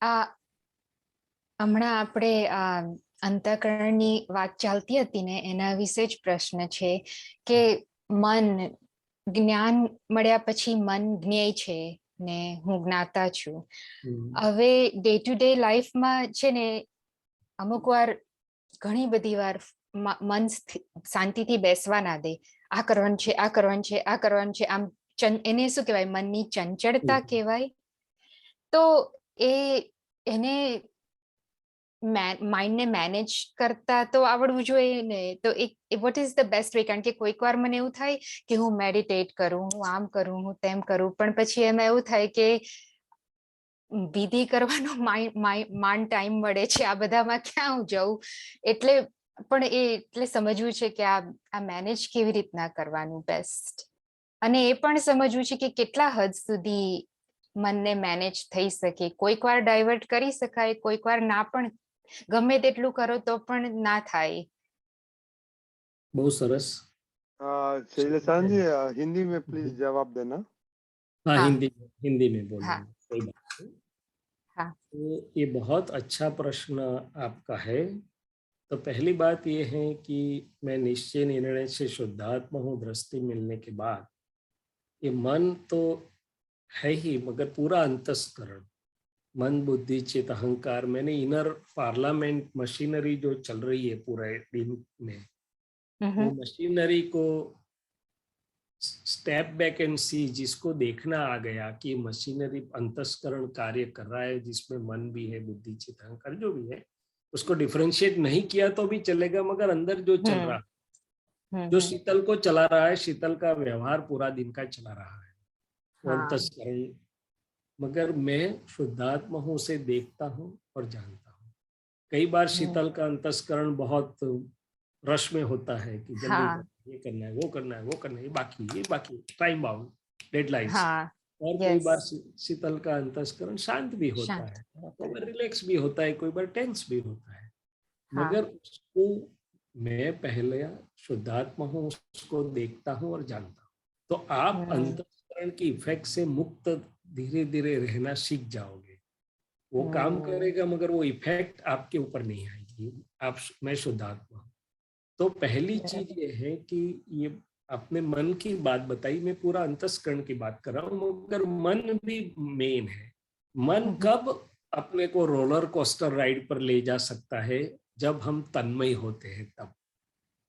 આ હમણાં આપણે આ અંતઃકરણની વાત ચાલતી હતી ને એના વિશે જ પ્રશ્ન છે કે મન જ્ઞાન મળ્યા પછી મન જ્ઞેય છે ને હું જ્ઞાતા છું. હવે ડે ટુ ડે લાઈફમાં છે ને અમુક વાર ઘણી બધી વાર મન શાંતિથી બેસવા ના દે. આ કરવાનું છે, આ કરવાનું છે, આ કરવાનું છે. આમ એને શું કહેવાય, મનની ચંચળતા કહેવાય. તો એને માઇન્ડને મેનેજ કરતા તો આવડવું જોઈએ ને. તો what is the best way? કારણ કે કોઈક વાર મને એવું થાય કે હું મેડિટેટ કરું, હું આમ કરું, હું તેમ કરું, પણ પછી એમાં એવું થાય કે વિધિ કરવાનો માંડ ટાઈમ મળે છે, આ બધામાં ક્યાં હું જઉં. એટલે પણ એટલે સમજવું છે કે આ મેનેજ કેવી રીતના કરવાનું બેસ્ટ, અને એ પણ સમજવું છે કે કેટલા હદ સુધી મનને મેનેજ થઈ શકે. કોઈક વાર ડાયવર્ટ કરી શકાય, કોઈક વાર ના, પણ ગમે તેટલું કરો તો પણ ના થાય. बहुत सरस। शैलेशान जी, हिंदी में प्लीज जवाब देना। हाँ, हाँ। हिंदी में बोलेंगे। हाँ। कोई बात नहीं। हाँ। तो ये बहुत अच्छा प्रश्न आपका है। तो पहली बात ये है कि मैं निश्चय निर्णय से शुद्धात्मा हूँ दृष्टि मिलने के बाद, ये मन तो है ही, मगर पूरा अंतस्करण, मन बुद्धि चित अहंकार, मैंने इनर पार्लियामेंट मशीनरी जो चल रही है पूरे दिन में, वो मशीनरी को स्टेप बैक एंड सी, जिसको देखना आ गया कि मशीनरी अंतस्करण कार्य कर रहा है, जिसमें मन भी है, बुद्धि चित अहंकार जो भी है, उसको डिफरेंशिएट नहीं किया तो भी चलेगा, मगर अंदर जो चल रहा है, जो शीतल को चला रहा है, शीतल का व्यवहार पूरा दिन का चला रहा है, वो अंतस्करण। मगर मैं शुद्धात्मा हूँ, उसे देखता हूँ और जानता हूँ। कई बार शीतल का अंतस्करण बहुत रश में होता है कि जल्दी ये करना है, वो करना है, वो करना है, ये बाकी टाइम बाउंड डेडलाइंस। और कोई बार शीतल का अंतस्करण शांत भी होता है, कोई बार रिलैक्स भी होता है, कोई बार टेंस भी होता है। मगर उसको मैं पहले शुद्धात्मा हूँ, उसको देखता हूँ और जानता हूँ। तो आप अंतस्करण की इफेक्ट से मुक्त धीरे धीरे रहना सीख जाओगे। वो काम करेगा, मगर वो इफेक्ट आपके ऊपर नहीं आएगी। मैं शुद्धात्मा हूँ। तो पहली चीज ये है कि ये अपने मन की बात बताई, मैं पूरा अंतस्करण की बात कर रहा हूँ, मगर मन भी मेन है। मन कब अपने को रोलर कोस्टर राइड पर ले जा सकता है? जब हम तन्मय होते हैं तब।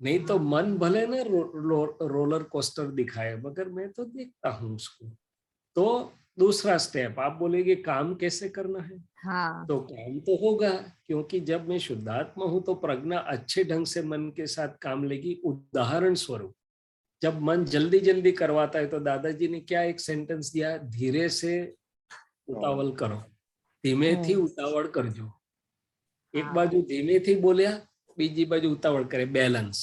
नहीं तो मन भले ना रोलर कोस्टर दिखाए, मगर मैं तो देखता हूँ उसको। तो दूसरा स्टेप आप बोलेगे काम कैसे करना है? तो काम तो होगा, क्योंकि जब मैं शुद्धात्मा हूं तो प्रज्ञा अच्छे ढंग से मन के साथ काम लेगी। उदाहरण स्वरूप, जब मन जल्दी जल्दी करवाता है तो दादाजी ने क्या एक सेंटेंस दिया, धीरे से उतावल करो, धीमे थी उतावल करजो। एक बाजू धीमे थी बोलिया, बीजी बाजू उतावल करे, बैलेंस।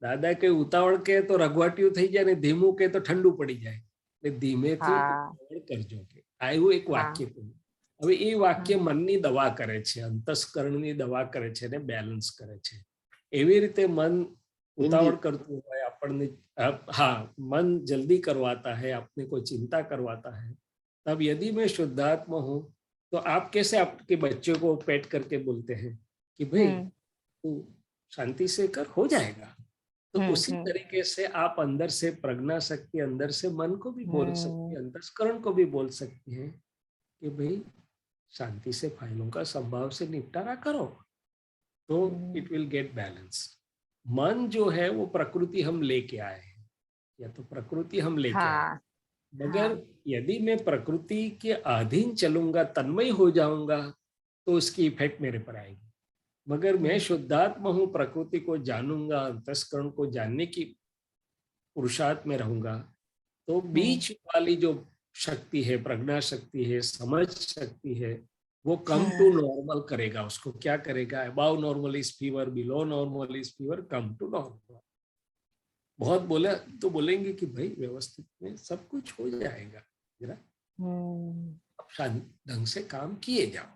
दादा के उतावल के तो रघवाटिયું થઈ જાય ને ધીમું કે તો ઠંડુ પડી જાય, એટલે ધીમેથી ઉતાવળ કરજો કે આવું એક વાક્ય કહ્યું. હવે એ વાક્ય મનની દવા કરે છે, અંતસ્કરણની દવા કરે છે ને બેલેન્સ કરે છે. એવી રીતે મન ઉતાવળ કરતું હોય આપણને, हाँ, मन जल्दी करवाता है, अपने को चिंता करवाता है। तब यदि मैं शुद्धात्मा हूँ तो आप कैसे आपके बच्चे को पेट करके बोलते हैं कि भाई तू शांति से कर, हो जाएगा। तो उसी तरीके से आप अंदर से प्रज्ञा शक्ति, अंदर से मन को भी बोल सकती है, अंतस्करण को भी बोल सकती है कि भाई शांति से फाइलों का संभाव से निपटारा करो, तो इट विल गेट बैलेंस। मन जो है वो प्रकृति हम लेके आए हैं, या तो प्रकृति हम लेके आए, मगर यदि मैं प्रकृति के अधीन चलूंगा, तन्मय हो जाऊंगा, तो उसकी इफेक्ट मेरे पर आएगी। मगर मैं शुद्धात्मा हूं, प्रकृति को जानूंगा, अंतस्करण को जानने की पुरुषार्थ में रहूंगा, तो बीच वाली जो शक्ति है, प्रज्ञा शक्ति है, समझ शक्ति है, वो कम टू नॉर्मल करेगा। उसको क्या करेगा? Above normal is fever, below normal is fever, come to normal. बहुत बोला तो बोलेंगे कि भाई व्यवस्थित में सब कुछ हो जाएगा, जरा अब शांत ढंग से काम किए जाओ।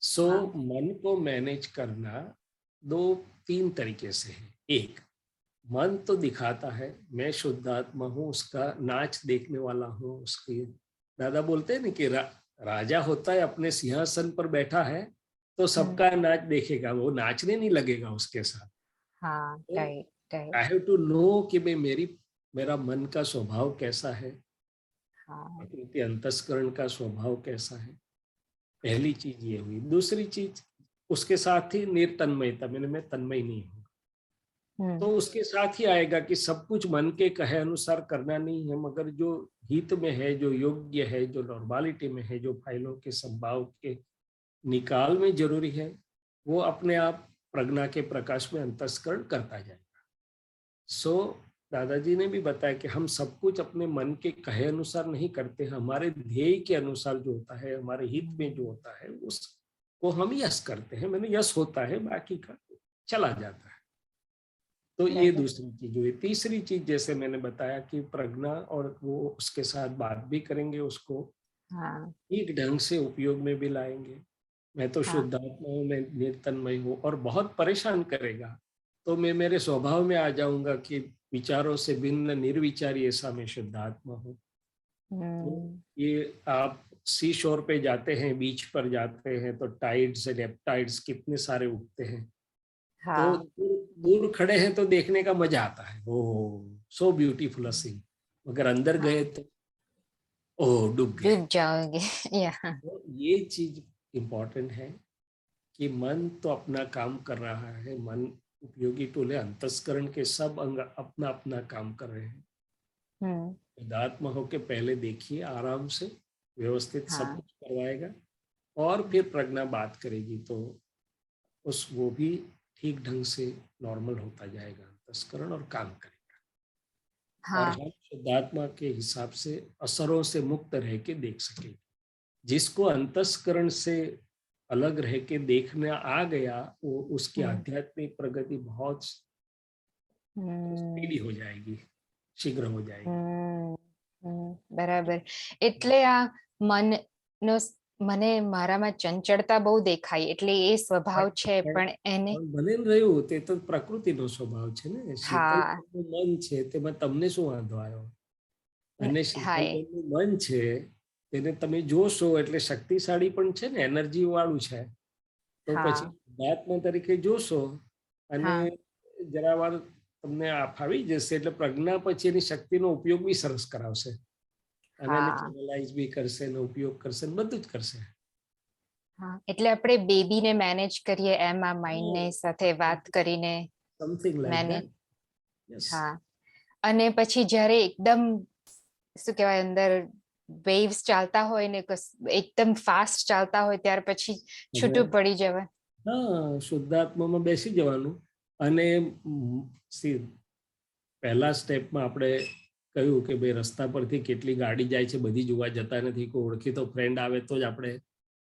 सो मन को मैनेज करना 2-3 तरीके से है। एक, मन तो दिखाता है मैं शुद्धात्मा हूँ, उसका नाच देखने वाला हूँ, उसकी दादा बोलते हैं ना कि राजा होता है, अपने सिंहासन पर बैठा है, तो सबका नाच देखेगा, वो नाचने नहीं लगेगा उसके साथ। हाँ, तो right right. I have to know कि भाई मेरा मन का स्वभाव कैसा है, हाँ। प्रकृति अंतस्करण का स्वभाव कैसा है। पहली चीज ये हुई। दूसरी चीज, उसके साथ ही निर्तन्मयता, मैं तन्मय नहीं हूँ, तो उसके साथ ही आएगा कि सब कुछ मन के कहे अनुसार करना नहीं है, मगर जो हित में है, जो योग्य है, जो नॉर्मालिटी में है, जो फाइलों के संभाव के निकाल में जरूरी है, वो अपने आप प्रज्ञा के प्रकाश में अंतस्करण करता जाएगा। सो दादाजी ने भी बताया कि हम सब कुछ अपने मन के कहे अनुसार नहीं करते, हमारे ध्येय के अनुसार जो होता है, हमारे हित में जो होता है, उसको हम यश करते हैं। मैंने यश होता है, बाकी का चला जाता है। तो ये दूसरी चीज हुई। तीसरी चीज, जैसे मैंने बताया कि प्रज्ञा, और वो उसके साथ बात भी करेंगे, उसको हाँ, ठीक ढंग से उपयोग में भी लाएंगे। मैं तो हाँ, शुद्धात्मा हूँ, मैं निर्तन्मय हूँ, और बहुत परेशान करेगा तो मैं मेरे स्वभाव में आ जाऊंगा कि विचारों से भिन्न निर्विचारी, ऐसा मैं शुद्धात्मा हूँ। तो ये आप सी शोर पे जाते हैं, बीच पर जाते हैं, तो टाइड्स एंड एप्टाइड्स कितने सारे उठते हैं। तो हाँ, दूर खड़े हैं तो देखने का मजा आता है, ओह सो ब्यूटीफुल अ सीन। मगर अंदर गए हाँ, तो ओह डूब गए। डूब जाओगे। या तो ये चीज इम्पोर्टेंट है कि मन तो अपना काम कर रहा है, मन उपयोगी टूल है, अंतस्करण के सब अंग अपना अपना काम कर रहे हैं। हम्म, शुद्धात्मा होके पहले देखिए, आराम से व्यवस्थित सब हाँ, कुछ करवाएगा, और फिर प्रज्ञा बात करेगी तो वो भी ठीक ढंग से नॉर्मल होता जाएगा अंतस्करण, और काम करेगा। और हाँ, हम शुद्धात्मा के हिसाब से असरों से मुक्त रह के देख सकेंगे। जिसको अंतस्करण से अलग रह के देखना आ गया, वो उसकी हम्म, आध्यात्मिक प्रगति बहुत हम्म, स्पीडी हो जाएगी, शीघ्र हो जाएगी। હમ, બરાબર. એટલે આ મનનો મને મારામાં ચંચળતા બહુ દેખાય, એટલે એ સ્વભાવ છે, પણ એને પણ બને ને રહ્યું તે તો પ્રકૃતિનો સ્વભાવ છે ને. હા, શીતલબેનનું મન છે, તેમાં તમને શું વાંધો આવ્યો? અને હા, શીતલબેનનું મન છે, તેને તમે જોશો એટલે શક્તિશાળી પણ છે ને, એનર્જી વાળું છે. તો પછી હા, શુદ્ધાત્મા તરીકે જોશો, અને હા, જરા વાર તમને આ ફાવી જશે એટલે પ્રજ્ઞા પછી એની શક્તિનો ઉપયોગ બી સરસ કરાવશે, અને એને હા, ચેનલાઇઝ બી કરશે, ને ઉપયોગ કરશે, ને બધું જ કરશે. હા. એટલે આપણે બેબીને મેનેજ કરીએ એમ આ માઇન્ડને સાથે વાત કરીને something like manage. That. Yes. હા. અને પછી જ્યારે એકદમ શું કહેવાય, અંદર વેવ્સ ચાલતા હોય ને એકદમ ફાસ્ટ ચાલતા હોય, ત્યાર પછી છૂટું પડી જવાય. હા, શુદ્ધાત્મામાં બેસી જવાનું. અને પહેલા સ્ટેપમાં આપણે કહ્યું કે ભાઈ રસ્તા પરથી કેટલી ગાડી જાય છે બધી જોવા જતા નથી, કોઈ ઓળખીતો ફ્રેન્ડ આવે તો જ આપણે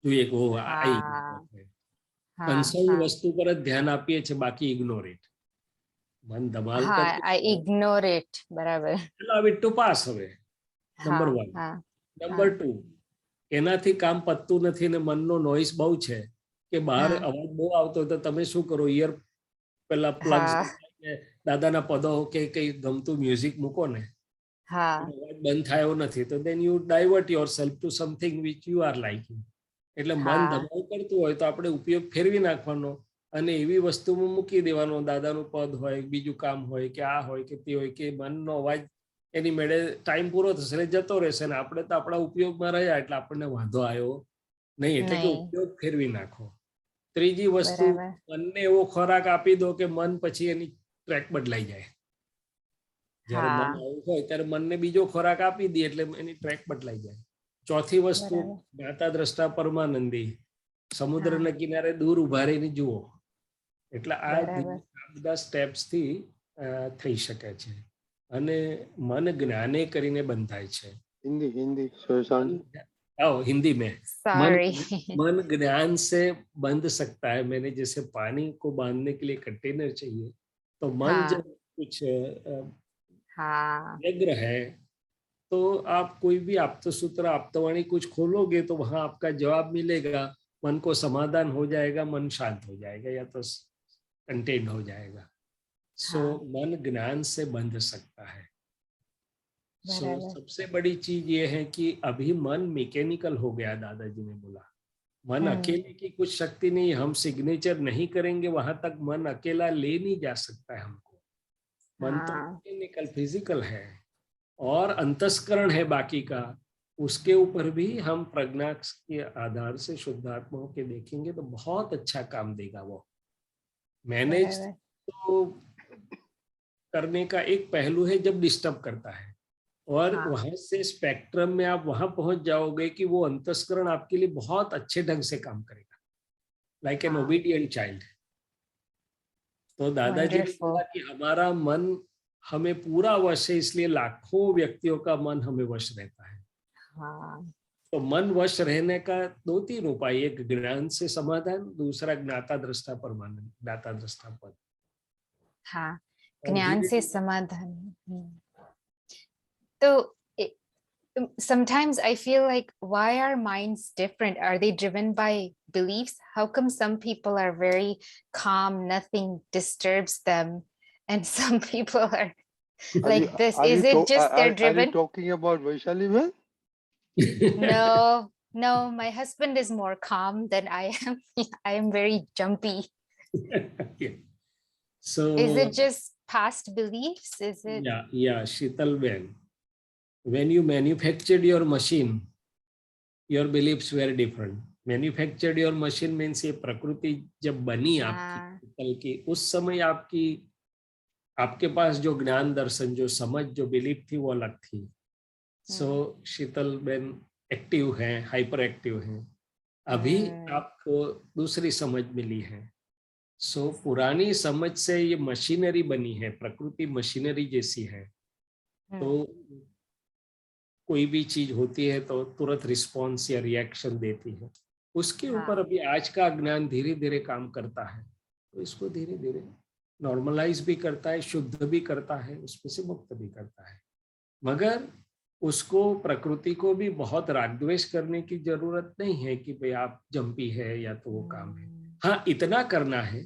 જોઈએ કે ઓહ આવી. હા, હા, કન્સર્ન હા, વસ્તુ પર જ ધ્યાન આપીએ છીએ, બાકી ઇગ્નોર ઇટ. મન ધમાલ હા. કરતું આઈ છે, ઇગ્નોર ઇટ. બરાબર. allow it to pass. હવે નંબર હા, 1. હા, નંબર હા, 2, એનાથી કામ પતતું નથી ને મનનો નોઈસ બહુ છે કે બહાર હા, અવાજ બહુ આવતો હોય, તો તમે શું કરો, ઇયર પેલા પ્લગ્સ હા, દાદાના પદો કે કઈ ગમતું મ્યુઝિક મૂકો ને, હા, અવાજ બંધ થાય એવો નથી, તો then you divert yourself to something which you are liking. એટલે મન હા, ધમાલ કરતું હોય તો આપણે ઉપયોગ ફેરવી નાખવાનો, અને એવી વસ્તુમાં મૂકી દેવાનો, દાદાનું પદ હોય, બીજું કામ હોય કે આ હોય કે તે હોય, કે મનનો અવાજ એની મેળે ટાઈમ પૂરો થશે એટલે જતો રહેશે, ને આપણે તો આપણા ઉપયોગમાં રહ્યા એટલે આપણને વાંધો આવ્યો નહીં. એટલે કે નહીં. ઉપયોગ ફેરવી નાખો. ત્રીજી વસ્તુ, બરાબર. મનને એવો ખોરાક આપી દો કે મન પછી એની ટ્રેક બદલાઈ જાય. જ્યારે મન હા, આવું હોય ત્યારે મનને બીજો ખોરાક આપી દે એટલે એની ટ્રેક બદલાઈ જાય. ચોથી વસ્તુ, બરાબર. જ્ઞાતા દ્રષ્ટા પરમાનંદી, હા, સમુદ્રના કિનારે દૂર ઉભા રહીને જુઓ. એટલે આ બરાબર. બધા સ્ટેપ્સથી થઈ શકે છે. અને મન જ્ઞાને કરીને બંધાય છે. हिंदी हिंदी सुशांत मन, जी. हिंदी में, मन સોરી. मन ज्ञान से बंध सकता है। मैंने जैसे पानी को बांधने के लिए कंटेनर चाहिए, तो मन હા, जब कुछ હા, व्यग्र है, तो आप कोई भी आप्तसूत्र आप्तवाणी कुछ खोलोगे तो वहां आपका जवाब मिलेगा, मन को समाधान हो जाएगा, मन शांत हो जाएगा, या तो कंटेन हो जाएगा. सो હા, मन ज्ञान से बंध सकता है. बराबर। सबसे बड़ी चीज ये है कि अभी मन मैकेनिकल हो गया, दादाजी ने बोला। मन अकेले की कुछ शक्ति नहीं, हम सिग्नेचर नहीं करेंगे वहां तक मन अकेला ले नहीं जा सकता है हमको। मन तो हाँ मैकेनिकल फिजिकल है और अंतस्करण है बाकी का। उसके ऊपर भी हम प्रज्ञा के आधार से शुद्धात्मा के देखेंगे तो बहुत अच्छा काम देगा वो। मैनेज बराबर। तो करने का एक पहलू है जब डिस्टर्ब करता है, और हाँ वहां से स्पेक्ट्रम में आप वहां पहुंच जाओगे कि वो अंतस्करण आपके लिए बहुत अच्छे ढंग से काम करेगा, लाइक एन हाँ ओबीडियंट चाइल्ड। तो दादाजी ने वंडरफुल। बोला कि हमारा मन हमें पूरा वश है, इसलिए लाखों व्यक्तियों का मन हमें वश रहता है। हाँ तो मन वश रहने का दो तीन उपाय, एक ज्ञान से समाधान, दूसरा ज्ञाता दृष्टा परमानंद, ज्ञाता दृष्टा पद। हाँ और ज्ञान धीरे से धीरे समाधान। तो sometimes I feel like, why are minds different? Are they driven by beliefs? How come some people are very calm, nothing disturbs them, and some people are like this? Is it just they're are you driven? talking about Vaishali ma'am? No, no, my husband is more calm than I am. I am very jumpy. Yeah. Is So it just past beliefs? Is it? yeah, Sheetal Ben, when you manufactured your machine, your beliefs were different. Manufactured your machine means ये प्रकृति जब बनी आपकी हाँ शीतल की, उस समय आपकी आपके पास जो ज्ञान दर्शन, जो समझ, जो बिलीफ थी वो अलग थी। सो शीतल बेन एक्टिव हैं, हाइपर एक्टिव हैं। अभी आपको दूसरी समझ मिली है। सो पुरानी समझ से ये मशीनरी बनी है, प्रकृति मशीनरी जैसी है। तो कोई भी चीज होती है तो तुरंत रिस्पॉन्स या रिएक्शन देती है। उसके ऊपर हाँ अभी आज का ज्ञान धीरे धीरे काम करता है, तो इसको धीरे धीरे नॉर्मलाइज भी करता है, शुद्ध भी करता है, उसमें से मुक्त भी करता है। मगर उसको, प्रकृति को भी बहुत रागद्वेष करने की जरूरत नहीं है कि भाई आप जंपी है या तो वो काम है। हाँ, इतना करना है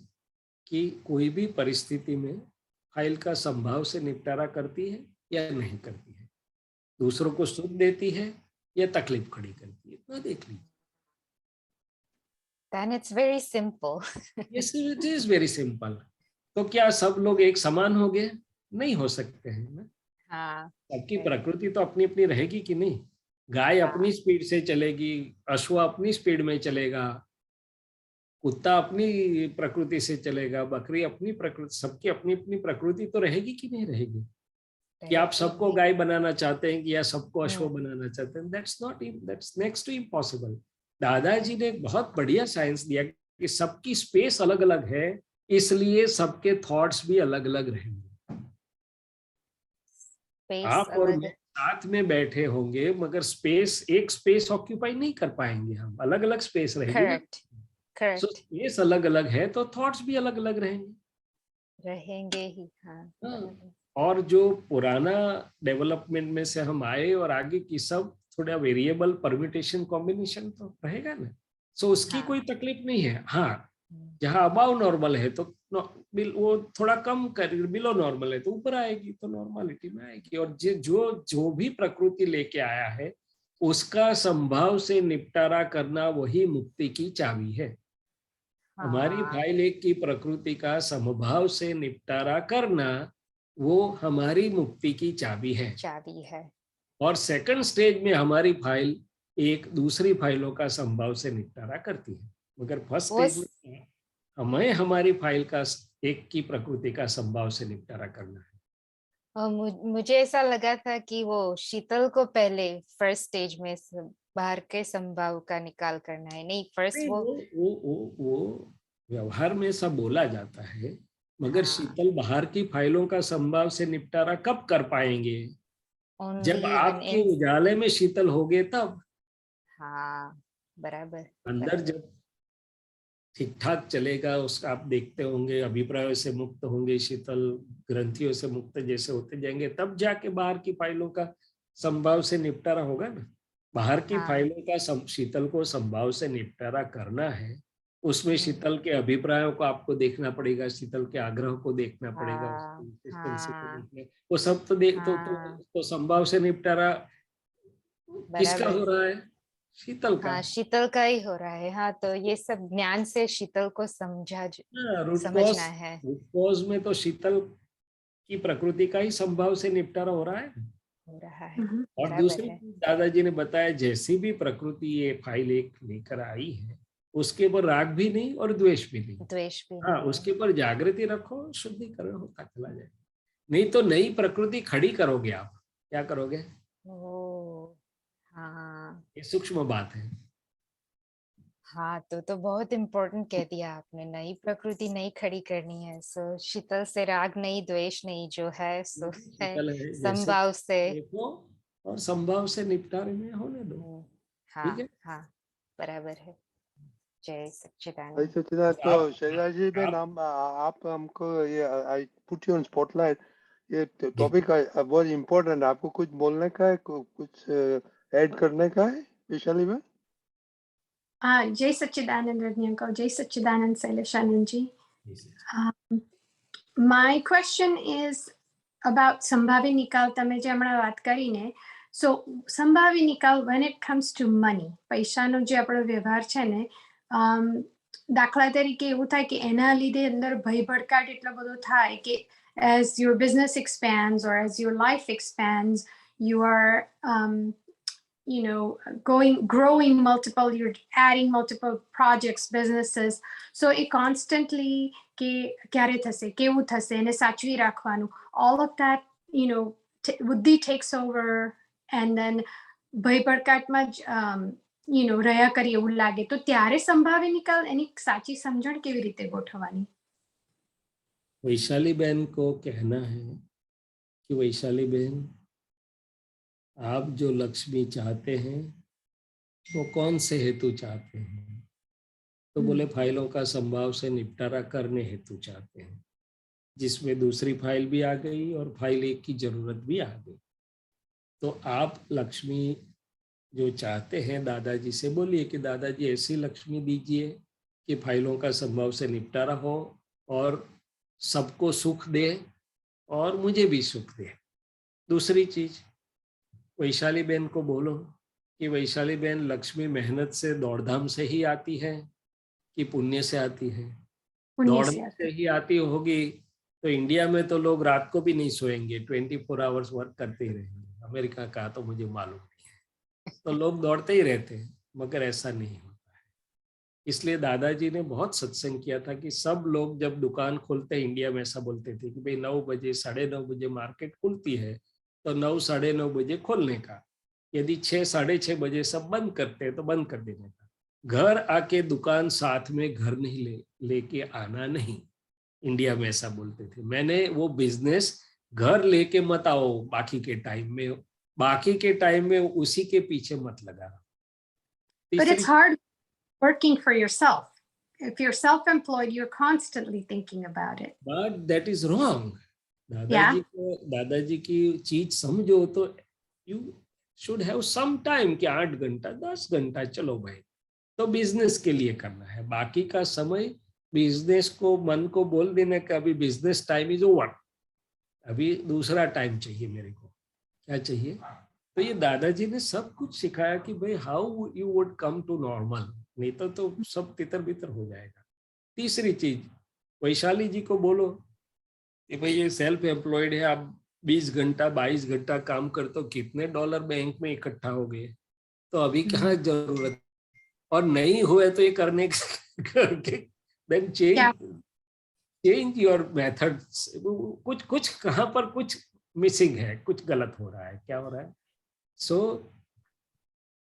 कि कोई भी परिस्थिति में फाइल का संभाव से निपटारा करती है या नहीं करती है, दूसरों को सुख देती है या तकलीफ खड़ी करती है, इतना देख लीजिए। then it's very simple. Yes, it is very simple. तो क्या सब लोग एक समान हो गए? नहीं हो सकते हैं ना। हाँ सबकी प्रकृति तो अपनी अपनी रहेगी कि नहीं। गाय अपनी स्पीड से चलेगी, अश्व अपनी स्पीड में चलेगा, कुत्ता अपनी प्रकृति से चलेगा, बकरी अपनी प्रकृति, सबकी अपनी अपनी प्रकृति तो रहेगी कि नहीं रहेगी। कि आप सबको गाय बनाना चाहते हैं कि या सबको अश्व बनाना चाहते हैं, दैट्स नेक्स्ट टू इम्पॉसिबल। दादाजी ने एक बहुत बढ़िया साइंस दिया कि सबकी स्पेस अलग अलग है, इसलिए सबके थॉट्स भी अलग अलग रहेंगे। आप और मैं साथ में बैठे होंगे मगर स्पेस, एक स्पेस ऑक्यूपाई नहीं कर पाएंगे, हम अलग अलग स्पेस रहेगी ना। सो स्पेस अलग अलग है तो थॉट्स भी अलग अलग रहेंगे ही। हाँ। और जो पुराना डेवलपमेंट में से हम आए और आगे की सब थोड़ा वेरिएबल परम्यूटेशन कॉम्बिनेशन तो रहेगा ना। सो उसकी कोई तकलीफ नहीं है। हाँ, जहाँ अबाव नॉर्मल है तो वो थोड़ा कम कर, बिलो नॉर्मल है तो ऊपर आएगी, तो नॉर्मलिटी में आएगी। और जो भी प्रकृति लेके आया है उसका संभाव से निपटारा करना वही मुक्ति की चाबी है। हमारी फाइल एक की प्रकृति का समभाव से निपटारा करना वो हमारी मुक्ति की चाबी है। और सेकंड स्टेज में हमारी फाइल एक दूसरी फाइलों का संभाव से निपटारा करती है, मगर फर्स्ट स्टेज में हमें हमारी फाइल का एक की प्रकृति का संभाव से निपटारा करना है। मुझे ऐसा लगा था कि वो शीतल को पहले फर्स्ट स्टेज में बाहर के संभाव का निकाल करना है। नहीं, फर्स्ट वो व्यवहार में सब बोला जाता है, मगर शीतल बाहर की फाइलों का संभाव से निपटारा कब कर पाएंगे? जब आपके उजाले में शीतल हो गए तब। हाँ बराबर। अंदर जब ठीक ठाक चलेगा, उसका आप देखते होंगे अभिप्रायों से मुक्त होंगे, शीतल ग्रंथियों से मुक्त जैसे होते जाएंगे, तब जाके बाहर की फाइलों का संभाव से निपटारा होगा ना। बाहर की फाइलों का शीतल को संभाव से निपटारा करना है उसमें शीतल के अभिप्रायों को आपको देखना पड़ेगा, शीतल के आग्रह को देखना पड़ेगा, हाँ उसकी consistency को हाँ देखना, वो सब तो देख हाँ तो संभाव से निपटारा किसका बराबर। हो रहा है? शीतल का। हाँ शीतल का ही हो रहा है। हाँ तो ये सब ज्ञान से शीतल को रूट कॉज, समझना है। रूट कॉज में तो शीतल की प्रकृति का ही संभाव से निपटारा हो रहा है। हो रहा है और बराबर दूसरी है। चीज दादाजी ने बताया, जैसी भी प्रकृति ये फाइल एक लेकर आई है, उसके ऊपर राग भी नहीं और द्वेष भी नहीं। द्वेष भी हाँ, नहीं उसके ऊपर जागृति रखो, शुद्धिकरण होता चला जाए। नहीं तो नई प्रकृति खड़ी करोगे आप, क्या करोगे? है। ओ हाँ ये सूक्ष्म बात है। हाँ तो बहुत इम्पोर्टेंट कह दिया आपने। नई प्रकृति नई खड़ी करनी है। सो शीतल से राग नहीं द्वेष नहीं जो है सो है शीतल है जैसे संभाव से। देखो और संभाव से निपटारे में होने दो। हम्म, ठीक है। हाँ हाँ बराबर है। जय भाई सच्चिदानंद। सच्चिदानंद, तो आप शैलजा जी बहन, आप हम आप हमको ये I put you on spotlight, ये जी टॉपिक बहुत इम्पोर्टेंट। आपको कुछ बोलने का है, कुछ ऐड करने का है वैशाली बहन? जय सच्चिदानंद रजनी अंकल, जय सच्चिदानंद शैलेशानंद जी. My question is about સંભાવી નિકાલ. તમે જે હમણાં વાત કરી ને, so સંભાવી નિકાલ when it comes to money, પૈસાનો જે આપણો વ્યવહાર છે ને, દાખલા તરીકે એવું થાય કે એના લીધે અંદર ભય ભડકાટ એટલો બધો થાય કે as your business expands or as your life expands, you are growing multiple, you're adding multiple projects, businesses. So it constantly કે ક્યારે થશે, કેવું થશે, એને સાચવી રાખવાનું, all of that, buddhi takes over, and then ભય પડકાટમાં જ રહ્યા કરી એવું લાગે. તો ત્યારે સંભાવી નિકાલ એની સાચી સમજણ કેવી રીતે ગોઠવવાની? वैशाली बहन को कहना है कि वैशाली बहन, आप जो लक्ष्मी चाहते हैं वो कौन से हेतु चाहते हैं? तो बोले फाइलों का संभाव से निपटारा करने हेतु चाहते हैं, जिसमें दूसरी फाइल भी आ गई और फाइल एक की जरूरत भी आ गई। तो आप लक्ष्मी जो चाहते हैं दादाजी से बोलिए कि दादाजी ऐसी लक्ष्मी दीजिए कि फाइलों का संभव से निपटारा हो और सबको सुख दे और मुझे भी सुख दे। दूसरी चीज, वैशाली बहन को बोलो कि वैशाली बहन, लक्ष्मी मेहनत से दौड़धाम से ही आती है कि पुण्य से आती है? दौड़ने से ही आती होगी तो इंडिया में तो लोग रात को भी नहीं सोएंगे, 24 आवर्स वर्क करते ही रहेंगे। अमेरिका का तो मुझे मालूम नहीं है, तो लोग दौड़ते ही रहते हैं, मगर ऐसा नहीं होता है। इसलिए दादाजी ने बहुत सत्संग किया था कि सब लोग जब दुकान खोलते हैं, इंडिया में ऐसा बोलते थे कि भाई 9 बजे 9:30 बजे मार्केट खुलती है, तो 9 साढ़े 9 बजे खोलने का। यदि 6 साढ़े 6 बजे सब बंद करते हैं तो बंद कर देने का। घर आके दुकान साथ में घर नहीं लेके आना नहीं। इंडिया में ऐसा बोलते थे। मैंने वो बिजनेस घर लेके मत आओ, बाकी के टाइम में उसी के पीछे मत लगा। But it's hard working for yourself. If you're self-employed, you're constantly thinking about it. But that is wrong. Yeah. दादाजी की चीज समझो तो you should have some time कि 8 घंटा 10 घंटा चलो भाई, तो बिजनेस के लिए करना है। बाकी का समय बिजनेस को, मन को बोल देने का अभी बिजनेस टाइम इज ओवर, अभी दूसरा टाइम चाहिए मेरे को। क्या चाहिए? तो ये दादाजी ने सब कुछ सिखाया कि भाई how you would come to normal, नहीं तो सब तितर बितर हो जाएगा। तीसरी चीज, वैशाली जी को बोलो कि भाई ये सेल्फ एम्प्लॉयड है, आप 20 घंटा 22 घंटा काम करते हो, कितने डॉलर बैंक में इकट्ठा हो गए, तो अभी कहाँ जरूरत, और नहीं हुए तो ये करने करके देन चेंज योर मेथड्स। कुछ कहाँ पर कुछ मिसिंग है, कुछ गलत हो रहा है। क्या हो रहा है? सो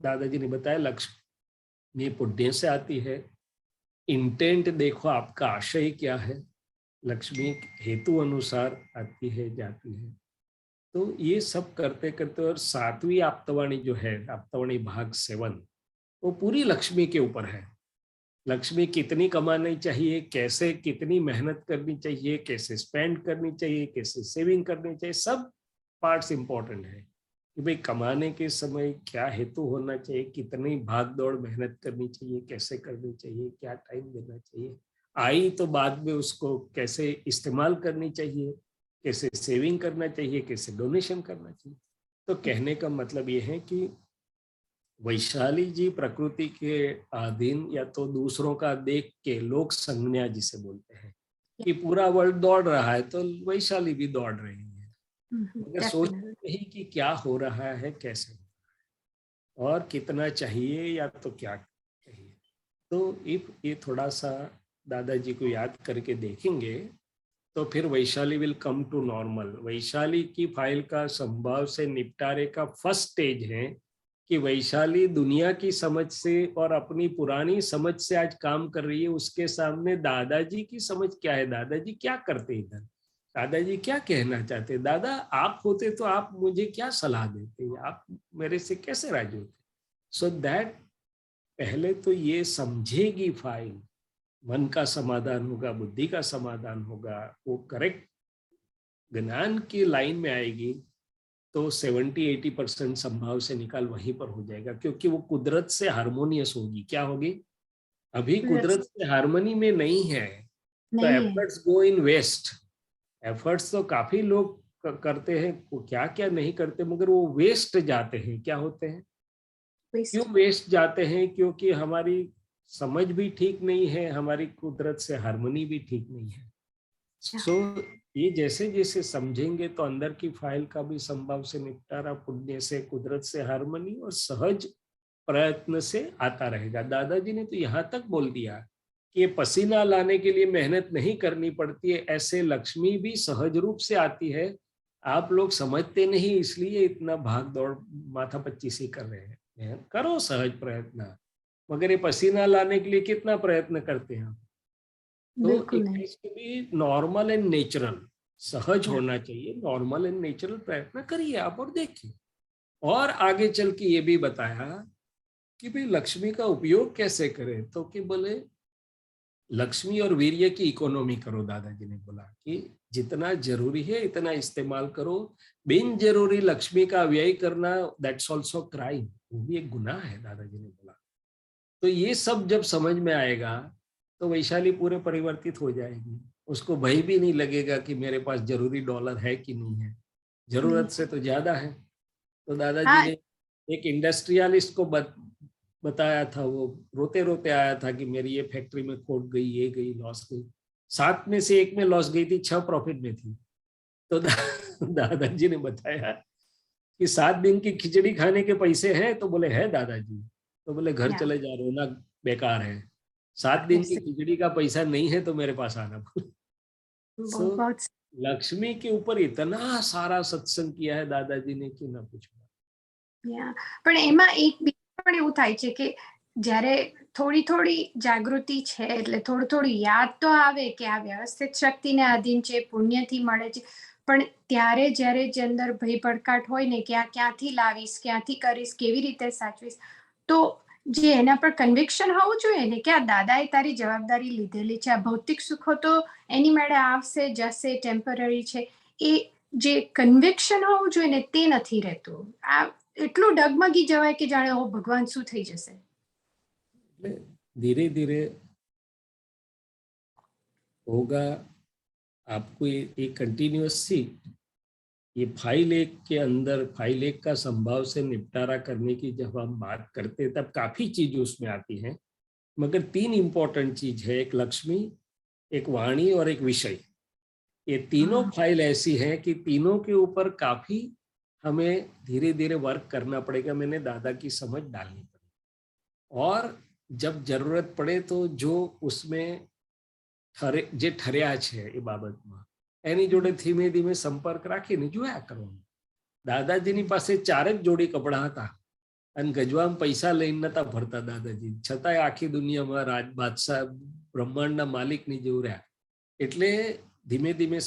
दादाजी ने बताया लक्ष्मी पुण्य से आती है। इंटेंट देखो, आपका आशय क्या है। लक्ष्मी हेतु अनुसार आती है जाती है। तो ये सब करते करते, और 7वीं आप्तवाणी जो है, आप्तवाणी भाग 7, वो पूरी लक्ष्मी के ऊपर है। लक्ष्मी कितनी कमानी चाहिए, कैसे कितनी मेहनत करनी चाहिए, कैसे स्पेंड करनी चाहिए, कैसे सेविंग करनी चाहिए, सब पार्ट्स इंपॉर्टेंट है। कि भाई कमाने के समय क्या हेतु होना चाहिए, कितनी भाग दौड़ मेहनत करनी चाहिए, कैसे करनी चाहिए, क्या टाइम देना चाहिए, आई तो बाद में उसको कैसे इस्तेमाल करनी चाहिए, कैसे सेविंग करना चाहिए, कैसे डोनेशन करना चाहिए। तो कहने का मतलब ये है कि वैशाली जी प्रकृति के अधीन या तो दूसरों का देख के लोक संज्ञा जिसे बोलते हैं कि पूरा वर्ल्ड दौड़ रहा है तो वैशाली भी दौड़ रही है, मगर सोचते नहीं कि क्या हो रहा है, कैसे हो रहा है और कितना चाहिए या तो क्या चाहिए। तो इफ ये थोड़ा सा दादाजी को याद करके देखेंगे तो फिर Vaishali will come to normal. Vaishali की फाइल का संभाव से निपटारे का फर्स्ट स्टेज है कि वैशाली दुनिया की समझ से और अपनी पुरानी समझ से आज काम कर रही है। उसके सामने दादाजी की समझ क्या है, दादाजी क्या करते इधर, दादाजी क्या कहना चाहते, दादा आप होते तो आप मुझे क्या सलाह देते, आप मेरे से कैसे राजी होते। सो दैट पहले तो ये समझेगी फाइल, मन का समाधान होगा, बुद्धि का समाधान होगा, वो करेक्ट ज्ञान की लाइन में आएगी तो 70-80% संभाव से निकाल वहीं पर हो जाएगा, क्योंकि वो कुदरत से हार्मोनियस होगी। क्या होगी, अभी कुदरत से हार्मनी में नहीं है तो एफर्ट्स गो इन वेस्ट। एफर्ट्स तो काफी लोग करते हैं, क्या क्या नहीं करते, मगर वो वेस्ट जाते हैं। क्या होते हैं, क्यों वेस्ट जाते हैं, क्योंकि हमारी समझ भी ठीक नहीं है, हमारी कुदरत से हार्मनी भी ठीक नहीं है। सो ये जैसे जैसे समझेंगे तो अंदर की फाइल का भी संभव से निपटारा पुण्य से, कुदरत से हार्मनी और सहज प्रयत्न से आता रहेगा। दादाजी ने तो यहाँ तक बोल दिया कि ये पसीना लाने के लिए मेहनत नहीं करनी पड़ती है, ऐसे लक्ष्मी भी सहज रूप से आती है। आप लोग समझते नहीं, इसलिए इतना भाग दौड़ माथा पच्चीसी कर रहे हैं। मेहनत करो, सहज प्रयत्न, मगर ये पसीना लाने के लिए कितना प्रयत्न करते हैं। तो एक भी नॉर्मल एंड नेचुरल, सहज होना चाहिए, नॉर्मल एंड नेचुरल प्रयत्न करिए आप और देखिए। और आगे चल के ये भी बताया कि भाई लक्ष्मी का उपयोग कैसे करें, तो कि बोले लक्ष्मी और वीर्य की इकोनॉमी करो। दादाजी ने बोला कि जितना जरूरी है इतना इस्तेमाल करो, बिन जरूरी लक्ष्मी का व्यय करना दैट्स ऑल्सो क्राइम, वो भी एक गुनाह है, दादाजी ने बोला। तो ये सब जब समझ में आएगा तो वैशाली पूरे परिवर्तित हो जाएगी। उसको भय भी नहीं लगेगा कि मेरे पास जरूरी डॉलर है कि नहीं है, जरूरत से तो ज्यादा है। तो दादाजी ने एक इंडस्ट्रियलिस्ट को बताया था, वो रोते रोते आया था कि मेरी ये फैक्ट्री में खोट गई, ये गई, लॉस गई। 7 में से 1 में लॉस गई थी, 6 प्रॉफिट में थी। तो दादाजी ने बताया कि 7 दिन की खिचड़ी खाने के पैसे हैं, तो बोले है दादाजी, तो बोले घर चले जा, रोना बेकार है। 7 दिन की खिचड़ी का पैसा नहीं है तो मेरे पास आना। So, लक्ष्मी के ऊपर इतना सारा सत्संग किया है दादाजी ने कि ना पूछो। પણ એમાં એક પણ એવું થાય છે કે જ્યારે થોડી થોડી જાગૃતિ છે એટલે થોડું થોડું યાદ તો આવે કે આ વ્યવસ્થિત શક્તિને અધીન છે, પુણ્યથી મળે છે, પણ ત્યારે જ્યારે જે અંદર ભય પડકાટ હોય ને કે આ ક્યાંથી લાવીશ, ક્યાંથી કરીશ, કેવી રીતે સાચવીશ, તો જે એના પર કન્વિક્શન હોવું જોઈએ ને કે આ દાદાએ તારી જવાબદારી લીધેલી છે, આ ભૌતિક સુખો તો એની મેળે આવશે જશે, ટેમ્પરરી છે, એ જે કન્વિક્શન હોવું જોઈએ ને તે નથી રહેતું। આ એટલું ડગમગી જવાય કે જાણે ઓ ભગવાન શું થઈ જશે। धीरे धीरे होगा आपको ये कंटिन्यूअस सी, ये फाइल 1 के अंदर फाइल 1 का संभाव से निपटारा करने की जब हम बात करते हैं तब काफी चीज उसमें आती हैं, मगर 3 इंपॉर्टेंट चीज है, एक लक्ष्मी, एक वाणी और एक विषय। ये तीनों फाइल ऐसी हैं कि तीनों के ऊपर काफी हमें धीरे धीरे वर्क करना पड़ेगा। मैंने दादा की समझ डालनी पड़ेगी और जब जरूरत पड़े तो जो उसमें જે ઠર્યા છે એ બાબતમાં એની જોડે ધીમે ધીમે સંપર્ક રાખીને જોયા કરવાનું। દાદાજીની પાસે 4 જ જોડી કપડા હતા અને ગજવામાં પૈસા લઈને નતા ભરતા દાદાજી, છતાંય આખી દુનિયામાં રાજ બાદશાહ બ્રહ્માંડના માલિકની જેવું રહ્યા। એટલે धीमे धीमे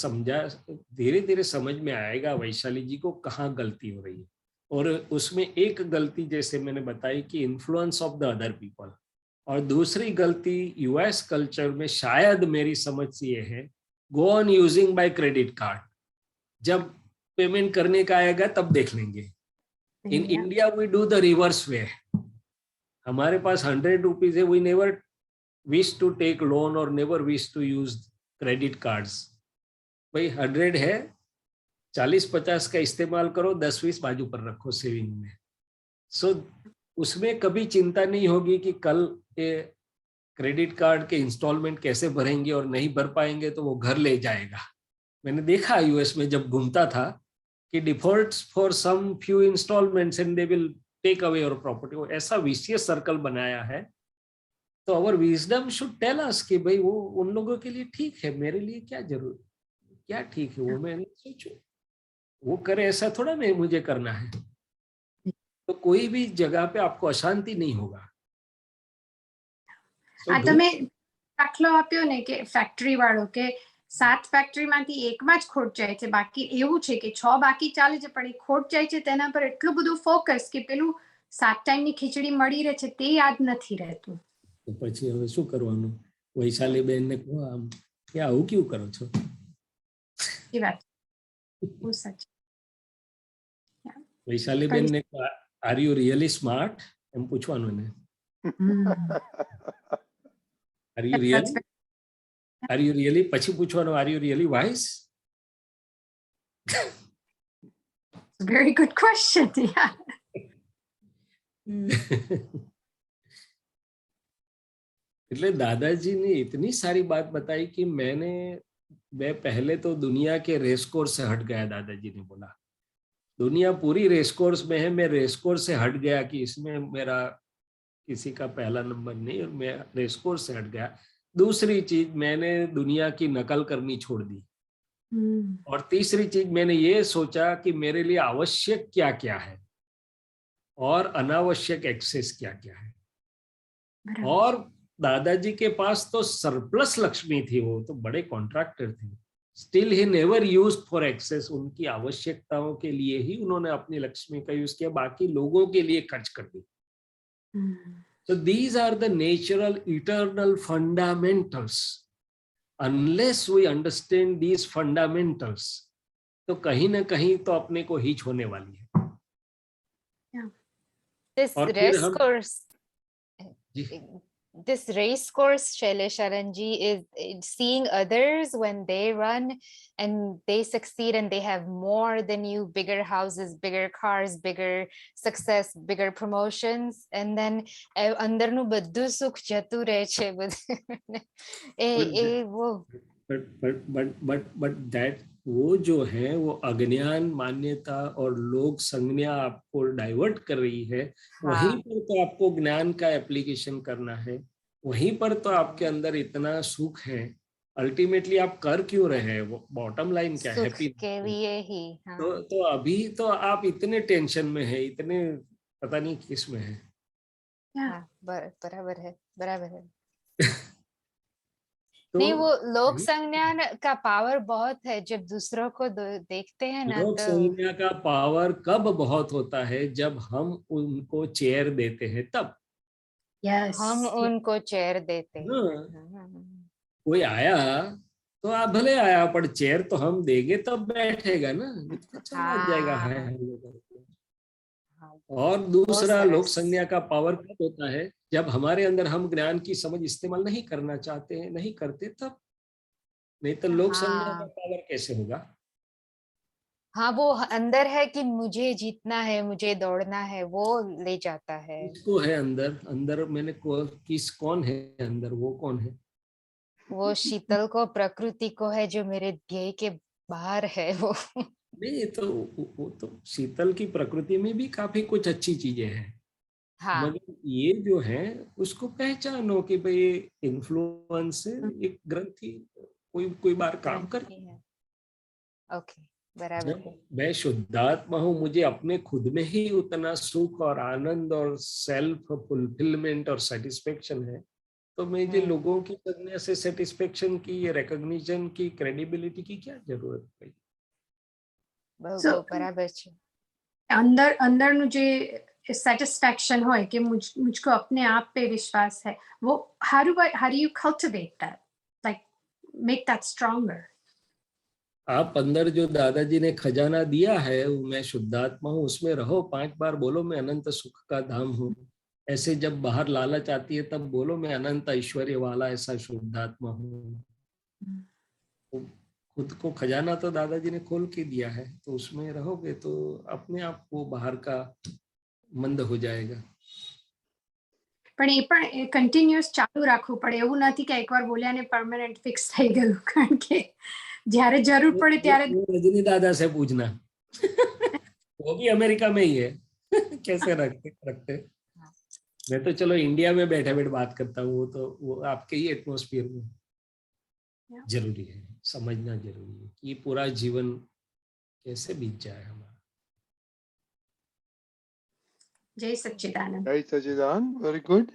धीरे धीरे समझ में आएगा वैशाली जी को कहाँ गलती हो रही है। और उसमें एक गलती जैसे मैंने बताई कि influence of the other people, और दूसरी गलती यूएस कल्चर में शायद मेरी समझ से ये है, go on using buy credit card, जब पेमेंट करने का आएगा तब देख लेंगे, in India we do the reverse way. हमारे पास 100 रुपीज है, we never wish to take loan और never wish to use credit cards. भाई 100 है, 40-50 का इस्तेमाल करो, 10-20 बाजू पर रखो सेविंग में. सो उसमें कभी चिंता नहीं होगी कि कल के क्रेडिट कार्ड के इंस्टॉलमेंट कैसे भरेंगे और नहीं भर पाएंगे तो वो घर ले जाएगा. मैंने देखा यूएस में जब घूमता था कि defaults for some few instalments and they will take away your property. वो ऐसा विशियस सर्कल बनाया है. तो our wisdom should tell us कि भाई वो उन लोगों के लिए ठीक है, मेरे लिए क्या जरूर, क्या ठीक है, वो मैंने सोचो वो करे, ऐसा थोड़ा नहीं मुझे करना है. तो कोई भी जगह पे आपको अशांति नहीं होगा. So આ તમે દાખલો આપ્યો ને કે ફેક્ટરી વાળો કે 7 ફેક્ટરીમાંથી એકમાં જ ખોટ જાય છે, બાકી એવું છે કે 6 બાકી ચાલે છે, પણ એ ખોટ જાય છે તેના પર એટલું બધું ફોકસ કે પેલું 7 ટાઈમની ખીચડી મળી રહે છે તે યાદ નથી રહેતું. તો પછી હવે શું કરવાનું? વૈશાલી બેન ને કહો આમ કે આવું ક્યું કરો છો? એ વાત બહુ સાચી. વૈશાલી બેન ને આર યુ રિયલી સ્માર્ટ એમ પૂછવાનું ને. Are you really? Are you really? પછી પૂછવાનું are you really wise? Very good question. Yeah. એટલે દાદાજી ने इतनी सारी बात बताई कि मैं पहले तो दुनिया के रेस कोर्स से हट गया. दादाजी ने बोला दुनिया पूरी रेस कोर्स में है, मैं रेस कोर्स से हट गया कि इसमें मेरा किसी का पहला नंबर नहीं, और मैं रेस कोर्स से हट गया. दूसरी चीज मैंने दुनिया की नकल करनी छोड़ दी. और तीसरी चीज मैंने ये सोचा कि मेरे लिए आवश्यक क्या क्या है और अनावश्यक एक्सेस क्या क्या है. और दादाजी के पास तो सरप्लस लक्ष्मी थी, वो तो बड़े कॉन्ट्रैक्टर थे. Still he never used for excess. उनकी आवश्यकताओं के लिए ही उन्होंने अपनी लक्ष्मी का यूज किया, बाकी लोगों के लिए खर्च कर दी. So these are the natural eternal fundamentals. Unless we understand these fundamentals, तो कहीं ना कहीं तो अपने को हीच होने वाली है. This और फिर race हम course, ji this race course, Shailesh Sharanji, is seeing others when they run and they succeed and they have more than you, bigger houses, bigger cars, bigger success, bigger promotions, and then અંદરનું બધું સુખ જતું રહે છે બધું. वो but that वो जो है वो अज्ञान, मान्यता और लोक संज्ञा आपको डाइवर्ट कर रही है. वहीं पर तो आपको ज्ञान का एप्लीकेशन करना है, वहीं पर तो आपके अंदर इतना सुख है. अल्टीमेटली आप कर क्यों रहे हैं? वो बॉटम लाइन क्या है? सुख के लिए ही. तो अभी तो आप इतने टेंशन में है, इतने पता नहीं किस में है. बराबर है, बराबर है. तो नहीं, वो लोक संज्ञान का पावर बहुत है. जब दूसरों को देखते हैं ना, लोक संज्ञा का पावर कब बहुत होता है? जब हम उनको चेयर देते हैं तब. Yes. हम उनको चेयर देते हैं. कोई आया तो आप भले आया, पर चेयर तो हम देंगे तब बैठेगा ना, चला जाएगा है. और दूसरा लोक संज्ञा का पावर कब होता है? जब हमारे अंदर हम ज्ञान की समझ इस्तेमाल नहीं करना चाहते हैं, नहीं करते तब. नहीं तो लोक संज्ञा का पावर कैसे होगा? हाँ, वो अंदर है कि मुझे जीतना है, मुझे दौड़ना है, वो ले जाता है. किसको है अंदर? अंदर मैंने कौन है अंदर? वो कौन है? वो शीतल को, प्रकृति को है, जो मेरे ध्येय के बाहर है. वो नहीं, वो तो शीतल की प्रकृति में भी काफी कुछ अच्छी चीजें हैं. मगर ये जो है उसको पहचानो कि भाई इन्फ्लुएंस से एक ग्रंथि कोई बार काम करती है. ओके, बराबर. मैं शुद्धात्मा हूँ, मुझे अपने खुद में ही उतना सुख और आनंद और सेल्फ फुलफिलमेंट और सेटिस्फेक्शन है, तो मुझे लोगों की संज्ञा से सेटिस्फेक्शन की, रिकॉग्निशन की, क्रेडिबिलिटी की क्या जरूरत है? बराबर છે. अंदरનું જે સેટિસ્ફેક્શન હોય કે मुझको अपने आप पे विश्वास है, वो how do you cultivate that, like make that stronger? आप अंदर जो दादाजी ने खजाना दिया है, वो मैं शुद्धात्मा हूँ, उसमें रहो। 5 बार बोलो मैं अनंत सुख का धाम हूँ। ऐसे जब बाहर लालच आती है तब बोलो मैं अनंत ऐश्वर्य वाला ऐसा शुद्धात्मा हूँ। तो खुद को खजाना तो दादाजी ने खोल के दिया है, तो उसमें रहोगे तो अपने आप वो बाहर का मंद हो जाएगा। પણ એ પણ કન્ટિન્યુઅસ ચાલુ રાખવું પડે, એવું નથી કે એકવાર બોલ્યા ને પરમાનન્ટ ફિક્સ થઈ ગયું. કારણ કે જ્યારે જરૂર પડે ત્યારે वो रजनी दादा से पूछना वो भी अमेरिका में ही है कैसे रखते। मैं तो चलो इंडिया में बैठे बैठे बात करता हूँ, वो तो वो आपके ही एटमॉस्फेयर में जरूरी है, समझना जरूरी है कि ये पूरा जीवन कैसे बीत जाए हमारा। જય સચ્ચિદાનંદ. जय सच्चिदानंद, वेरी गुड।